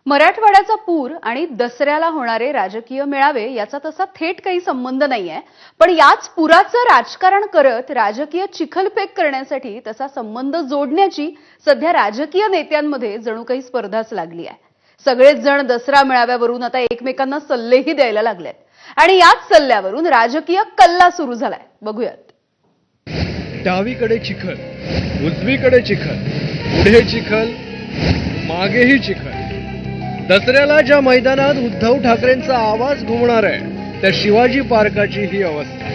मराठवाड्याचा पूर आणि दसऱ्याला होणारे राजकीय मेळावे याचा तसा थेट काही संबंध नाहीये, पण याच पुराचं राजकारण करत राजकीय चिखलफेक करण्यासाठी तसा संबंध जोडण्याची सध्या राजकीय नेत्यांमध्ये जणू काही स्पर्धाच लागली आहे। सगळेच जण दसरा मेळाव्यावरून आता एकमेकांना सल्लेही द्यायला लागलेत आणि याच सल्ल्यावरून राजकीय कल्ला सुरू झालाय। बघूयात। डावीकडे चिखल, उजवीकडे चिखल, पुढे चिखल, मागेही चिखल। दसऱ्याला ज्या मैदानात उद्धव ठाकरेंचा आवाज घुमणार आहे त्या शिवाजी पार्काची ही अवस्था।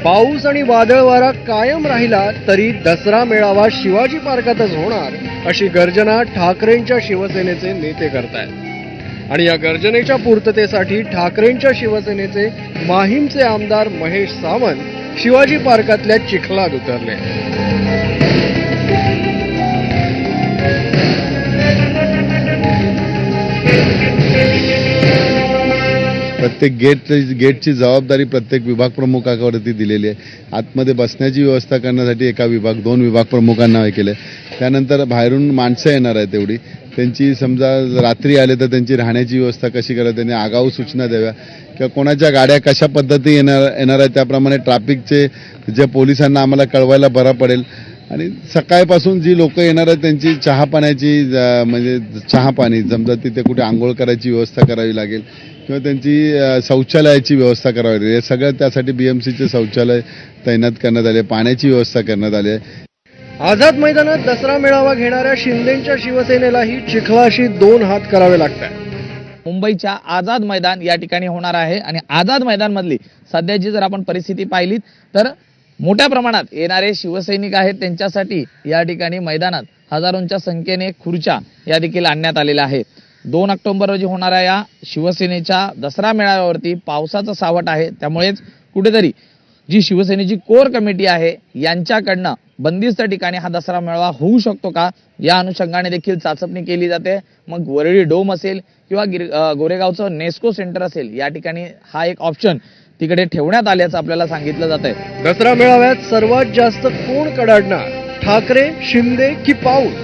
पाऊस आणि वादळ वारा कायम राहिला तरी दसरा मेळावा शिवाजी पार्कातच होणार अशी गर्जना ठाकरेंच्या शिवसेनेचे नेते करतायत। आणि या गर्जनेच्या पूर्ततेसाठी ठाकरेंच्या शिवसेनेचे माहीमचे आमदार महेश सावंत शिवाजी पार्कातल्या चिखलात उतरले। प्रत्येक गेटची जबाबदारी प्रत्येक विभाग प्रमुखावरती दिलेली आहे। आतमध्ये बसण्याची व्यवस्था करण्यासाठी एका दोन विभाग प्रमुखांना केले। त्यानंतर बाहेरून माणसं येणार आहेत तेवढी त्यांची समजा रात्री आले तर त्यांची राहण्याची व्यवस्था कशी करायची, त्यांनी आगाऊ सूचना द्याव्या किंवा कोणाच्या गाड्या कशा पद्धती येणार आहेत त्याप्रमाणे ट्रॅफिकचे जे पोलिसांना आम्हाला कळवायला बरं पडेल। आणि सकाळपासून जी लोक येणार आहेत त्यांची चहा पाण्याची म्हणजे चहा पाणी समजा तिथे कुठे आंघोळ करायची व्यवस्था करावी लागेल किंवा त्यांची शौचालयाची व्यवस्था करावी लागेल। सगळं त्यासाठी बीएमसीचे शौचालय तैनात करण्यात आले, पाण्याची व्यवस्था करण्यात आली आहे। आझाद मैदानात दसरा मेळावा घेणाऱ्या शिंदेंच्या शिवसेनेलाही चिखलाशी दोन हात करावे लागतात। मुंबईच्या आझाद मैदान या ठिकाणी होणार आहे आणि आझाद मैदान मधली सध्याची जर आपण परिस्थिती पाहिली तर मोठ्या प्रमाणात येणारे शिवसैनिक आहेत त्यांच्यासाठी या ठिकाणी मैदानात हजारोंच्या संख्येने खुर्च्या या देखील आणण्यात आलेल्या आहेत। 2 ऑक्टोबर रोजी होणाऱ्या या शिवसेनेच्या दसरा मेळाव्यावरती पावसाचं सावट आहे, त्यामुळेच कुठेतरी जी शिवसेनेची कोर कमिटी आहे यांच्याकडनं बंदिस्त ठिकाणी हा दसरा मेळावा होऊ शकतो का या अनुषंगाने देखील चाचपणी केली जाते। मग वरळी डोम असेल किंवा गोरेगावचं नेस्को सेंटर असेल या ठिकाणी हा एक ऑप्शन तिकडे ठेवण्यात आल्याचं आपल्याला सांगितलं जात आहे। दसरा मेळाव्यात सर्वात जास्त कोण कडाडणार, ठाकरे, शिंदे की पाऊस,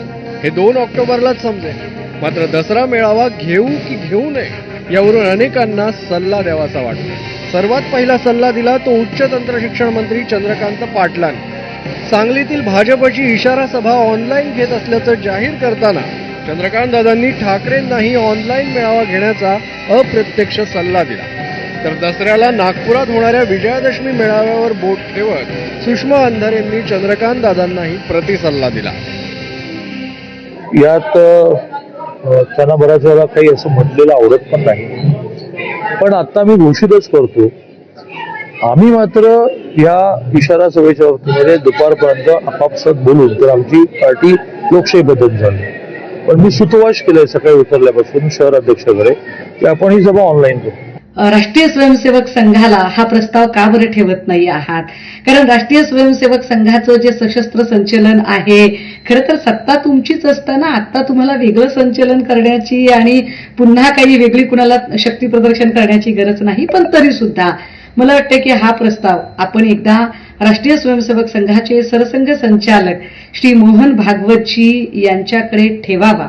हे 2 ऑक्टोबरलाच समजेल। मात्र दसरा मेळावा घेऊ की घेऊ नये यावरून अनेकांना सल्ला द्यावासा वाटतो। सर्वात पहिला सल्ला दिला तो उच्च तंत्र शिक्षण मंत्री चंद्रकांत पाटलांनी। सांगलीतील भाजपची इशारा सभा ऑनलाईन घेत असल्याचं जाहीर करताना चंद्रकांत दादांनी ठाकरेंनाही ऑनलाईन मेळावा घेण्याचा अप्रत्यक्ष सल्ला दिला। तर दसऱ्याला नागपुरात होणाऱ्या विजयादशमी मेळाव्यावर बोट ठेवत सुषमा अंधारेंनी चंद्रकांत दादांनाही प्रतिसल्ला दिला। यात त्यांना बऱ्याच वेळा काही असं म्हटलेलं आवडत पण नाही, पण आता मी घोषितच करतो, आम्ही मात्र या इशारा सभेच्या बाबतीमध्ये दुपारपर्यंत आपापसात बोलून तर आमची पार्टी लोकशाही पद्धत झाली। पण मी सुतोवाच केलंय सकाळी उतरल्यापासून शहर अध्यक्षाकडे की आपण ही सभा ऑनलाईन करू। राष्ट्रीय स्वयंसेवक संघाला हा प्रस्ताव का बरं ठेवत नाही आहात? कारण राष्ट्रीय स्वयंसेवक संघाचं जे सशस्त्र संचलन आहे, खरं तर सत्ता तुमचीच असताना आता तुम्हाला वेगळं संचलन करण्याची आणि पुन्हा काही वेगळी कुणाला शक्ती प्रदर्शन करण्याची गरज नाही। पण तरी सुद्धा मला वाटतं की हा प्रस्ताव आपण एकदा राष्ट्रीय स्वयंसेवक संघाचे सरसंघ संचालक श्री मोहन भागवतजी यांच्याकडे ठेवावा।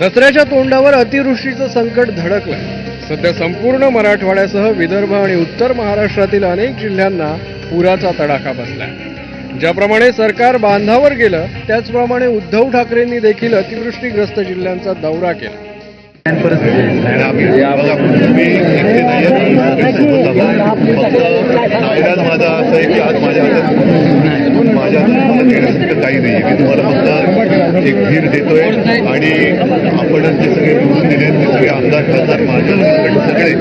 दसऱ्याच्या तोंडावर अतिवृष्टीचं संकट धडकलं। सध्या संपूर्ण मराठवाड्यासह विदर्भ आणि उत्तर महाराष्ट्रातील अनेक जिल्ह्यांना पुराचा तडाखा बसलाय। ज्याप्रमाणे सरकार बांधावर गेलं त्याचप्रमाणे उद्धव ठाकरेंनी देखील अतिवृष्टीग्रस्त जिल्ह्यांचा दौरा केला। काही नाही, मी तुम्हाला फक्त एक धीर देतोय आणि आपण जे सगळे निवडून दिले ते सगळे आमदार खासदार माझ्या सगळे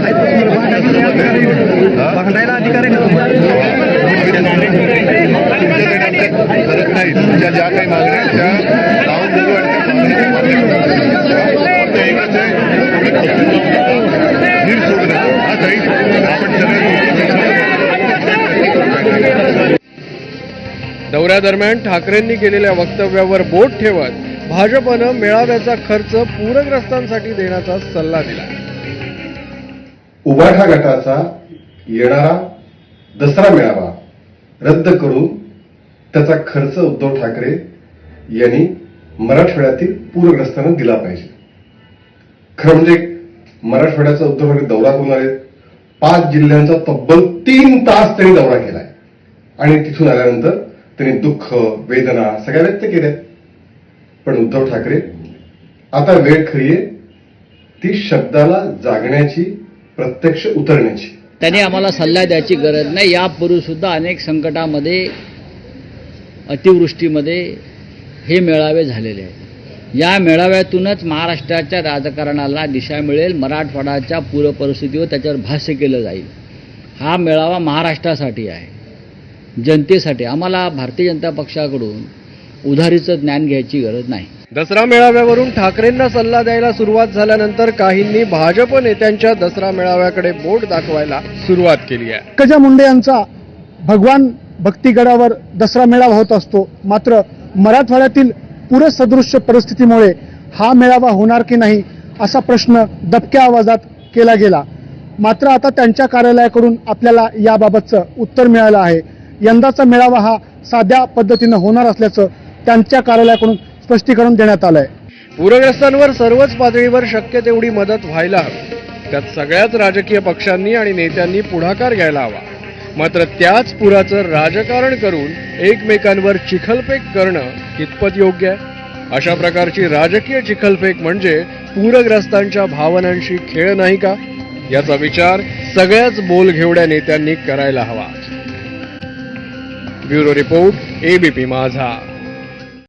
फरक नाही। तुमच्या ज्या काही मागण्या त्या लावून बघू आणि त्या एकच आहे, धीर सोडू नका। हा काही आपण सगळे दौऱ्यादरम्यान ठाकरेंनी केलेल्या वक्तव्यावर बोट ठेवत भाजपनं मेळाव्याचा खर्च पूरग्रस्तांसाठी देण्याचा सल्ला दिला। उबाठा गटाचा येणारा दसरा मेळावा रद्द करून त्याचा खर्च उद्धव ठाकरे यांनी मराठवाड्यातील पूरग्रस्तांना दिला पाहिजे. खरं म्हणजे मराठवाड्याचा उद्धव ठाकरे दौरा करून आले. 5 जिल्ह्यांचा तब्बल 3 तास त्यांनी दौरा केलाय आणि तिथून आल्यानंतर त्यांनी दुःख वेदना सगळ्या व्यक्त केल्या. पण उद्धव ठाकरे आता वेळ खरी आहे ती शब्दाला जागण्याची, प्रत्यक्ष उतरण्याची. त्यांनी आम्हाला सल्ला द्यायची गरज नाही. यापूर्वी सुद्धा अनेक संकटामध्ये, अतिवृष्टीमध्ये हे मेळावे झालेले आहेत. या मेळाव्यातूनच महाराष्ट्राच्या राजकारणाला दिशा मिळेल. मराठवाड्याच्या पूरपरिस्थितीवर त्याच्यावर भाष्य केलं जाईल. हा मेळावा महाराष्ट्रासाठी आहे, जनतेसाठी. आम्हाला भारतीय जनता पक्षाकडून उधारीचं ज्ञान घ्यायची गरज नाही. दसरा मेळाव्यावरून ठाकरेंना सल्ला द्यायला सुरुवात झाल्यानंतर काहींनी भाजप नेत्यांच्या दसरा मेळाव्याकडे बोट दाखवायला सुरुवात केली आहे. पंकजा मुंडे यांचा भगवान भक्तिगडावर दसरा मेळावा होत असतो. मात्र मराठवाड्यातील पूरसदृश्य परिस्थितीमुळे हा मेळावा होणार की नाही असा प्रश्न दबक्या आवाजात केला गेला. मात्र आता त्यांच्या कार्यालयाकडून आपल्याला याबाबतचं उत्तर मिळालं आहे. यंदाचा मेळावा हा साध्या पद्धतीनं होणार असल्याचं त्यांच्या कार्यालयाकडून स्पष्टीकरण देण्यात आलंय. पूरग्रस्तांवर सर्वच पातळीवर शक्य तेवढी मदत व्हायला हवी. त्यात सगळ्याच राजकीय पक्षांनी आणि नेत्यांनी पुढाकार घ्यायला हवा. मात्र त्याच पुराचं राजकारण करून एकमेकांवर चिखलफेक करणं कितपत योग्य आहे? अशा प्रकारची राजकीय चिखलफेक म्हणजे पूरग्रस्तांच्या भावनांशी खेळ नाही का? याचा विचार सगळ्याच बोलघेवड्या नेत्यांनी करायला हवा. ब्युरो रिपोर्ट, ABP माझा.